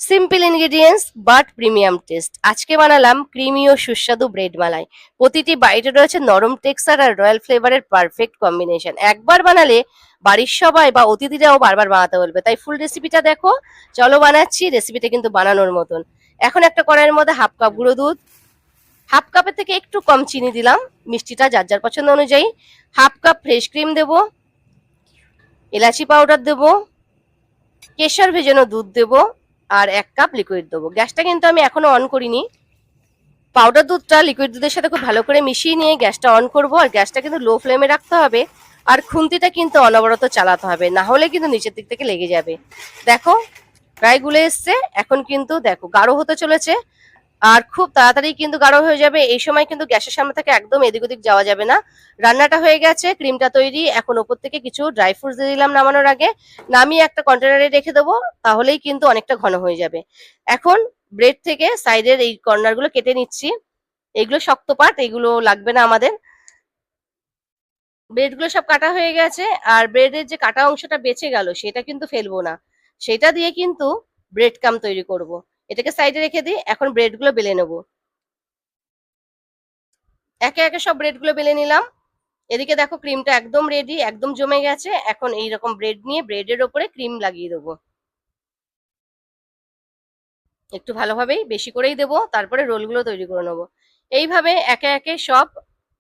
Simple ingredients but premium test. আজকে বানালাম creamy ও সুস্বাদু ব্রেড মালাই। প্রতিটি বাইটে রয়েছে নরম টেক্সচার আর রয়্যাল ফ্লেভারের পারফেক্ট কম্বিনেশন। একবার বানালে বাড়ির সবাই বা অতিথিরাও বারবার বানাতে বলবে। তাই ফুল রেসিপিটা দেখো। চলো বানাচ্ছি। রেসিপিটা কিন্তু বানানোর মতন। এখন একটা কড়াইয়ের মধ্যে হাফ কাপ গুঁড়ো দুধ, হাফ কাপের থেকে একটু কম চিনি দিলাম, মিষ্টিটা যার যার পছন্দ অনুযায়ী। হাফ কাপ ফ্রেশ ক্রিম দেবো, এলাচি পাউডার দেবো, কেশর ভেজানো দুধ দেবো, আর 1 কাপ লিকুইড দেবো। গ্যাসটা কিন্তু আমি এখনো অন করিনি। পাউডার দুধটা লিকুইড দুধের সাথে খুব ভালো করে মিশিয়ে নিয়ে গ্যাসটা অন করব। আর গ্যাসটা কিন্তু লো ফ্লেমে রাখতে হবে। আর খুন্তিটা কিন্তু অনবরত চালাতে হবে, না হলে কিন্তু নিচের দিক থেকে লেগে যাবে। দেখো প্রায় গুলে এসছে। এখন কিন্তু দেখো গাঢ় হতে চলেছে, আর খুব তাড়াতাড়ি কিন্তু গাঢ় হয়ে যাবে। এই সময় কিন্তু গ্যাসের সামনে থেকে একদম এদিক ওদিক যাওয়া যাবে না। রান্নাটা হয়ে গেছে, ক্রিমটা তৈরি। এখন ওপর থেকে কিছু ড্রাই ফ্রুটস দিয়ে দিলাম নামানোর আগে। নামিয়ে একটা কন্টেনারে রেখে দেবো, তাহলেই কিন্তু অনেকটা ঘন হয়ে যাবে। এখন ব্রেড থেকে সাইডের এই কর্নার গুলো কেটে নিচ্ছি। এগুলো শক্ত পার্ট, এগুলো লাগবে না আমাদের। ব্রেড গুলো সব কাটা হয়ে গেছে। আর ব্রেডের যে কাটা অংশটা বেঁচে গেল সেটা কিন্তু ফেলবো না, সেটা দিয়ে কিন্তু ব্রেড কাম তৈরি করব। এটাকে সাইডে রেখে দিই। এখন ব্রেড গুলো বেলে নেবো। একে একে সব ব্রেড গুলো বেলে নিলাম। এদিকে দেখো ক্রিমটা একদম রেডি, একদম জমে গেছে। এখন এইরকম ব্রেড নিয়ে ব্রেডের ওপরে ক্রিম লাগিয়ে দেবো। একটু ভালোভাবেই বেশি করেই দেবো, তারপরে রোলগুলো তৈরি করে নেবো। এইভাবে একে একে সব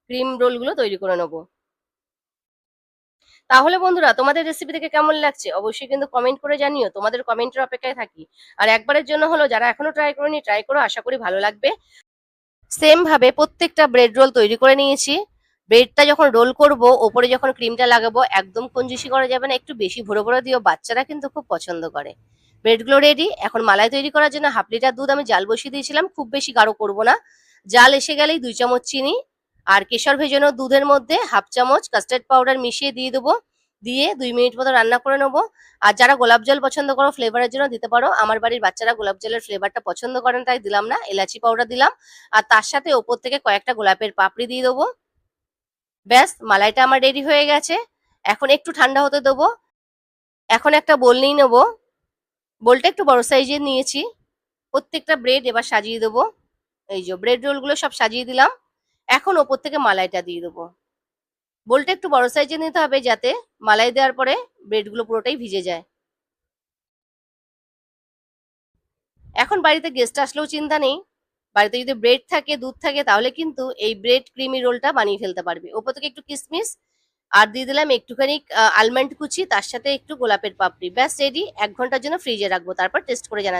ক্রিম রোলগুলো তৈরি করে নেবো। তাহলে বন্ধুরা, তোমাদের রেসিপি থেকে কেমন লাগছে অবশ্যই কিন্তু কমেন্ট করে জানিও। তোমাদের কমেন্টের অপেক্ষায় থাকি। আর একবারের জন্য হলো যারা এখনো ট্রাই করোনি, ট্রাই করো। আশা করি ভালো লাগবে। সেম ভাবে প্রত্যেকটা ব্রেড রোল তৈরি করে নিয়েছি। ব্রেডটা যখন রোল করব, ওপরে যখন ক্রিমটা লাগাবো, একদম কঞ্জুসি করা যাবে না, একটু বেশি ভরে ভরে দিও। বাচ্চারা কিন্তু খুব পছন্দ করে। ব্রেডগুলো রেডি। এখন মালাই তৈরি করার জন্য হাফ লিটার দুধ আমি জাল বসিয়ে দিয়েছিলাম। খুব বেশি গাঢ় করব না। জাল এসে গেলেই 2 চামচ চিনি আর কেশর ভেজানো দুধের মধ্যে হাফ চামচ কাস্টার্ড পাউডার মিশিয়ে দিয়ে দেবো। দিয়ে 2 মিনিট মতো রান্না করে নেবো। আর যারা গোলাপ জল পছন্দ করো ফ্লেভারের জন্য দিতে পারো। আমার বাড়ির বাচ্চারা গোলাপ জলের ফ্লেভারটা পছন্দ করেন, তাই দিলাম না। এলাচি পাউডার দিলাম। আর তার সাথে ওপর থেকে কয়েকটা গোলাপের পাপড়ি দিয়ে দেবো। ব্যাস, মালাইটা আমার রেডি হয়ে গেছে। এখন একটু ঠান্ডা হতে দেবো। এখন একটা বোল নিয়ে নেবো। বোলটা একটু বড় সাইজের নিয়েছি। প্রত্যেকটা ব্রেড এবার সাজিয়ে দেবো। এই যে ব্রেড রোলগুলো সব সাজিয়ে দিলাম। এখন ওপর থেকে মালাইটা দিয়ে দেবো। বোলটা একটু বড় সাইজের নিতে হবে, যাতে মালাই দেওয়ার পরে ব্রেডগুলো পুরোটাই ভিজে যায়। এখন বাড়িতে গেস্ট আসলেও চিন্তা নেই। বাড়িতে যদি ব্রেড থাকে, দুধ থাকে, তাহলে কিন্তু এই ব্রেড ক্রিমি রোলটা বানিয়ে ফেলতে পারবে। ওপর থেকে একটু কিশমিশ আর দিয়ে দিলাম একটুখানি আলমন্ড কুচি, তার সাথে একটু গোলাপের পাপড়ি। ব্যাস রেডি। 1 ঘন্টার জন্য ফ্রিজে রাখবো, তারপর টেস্ট করে জানাচ্ছি।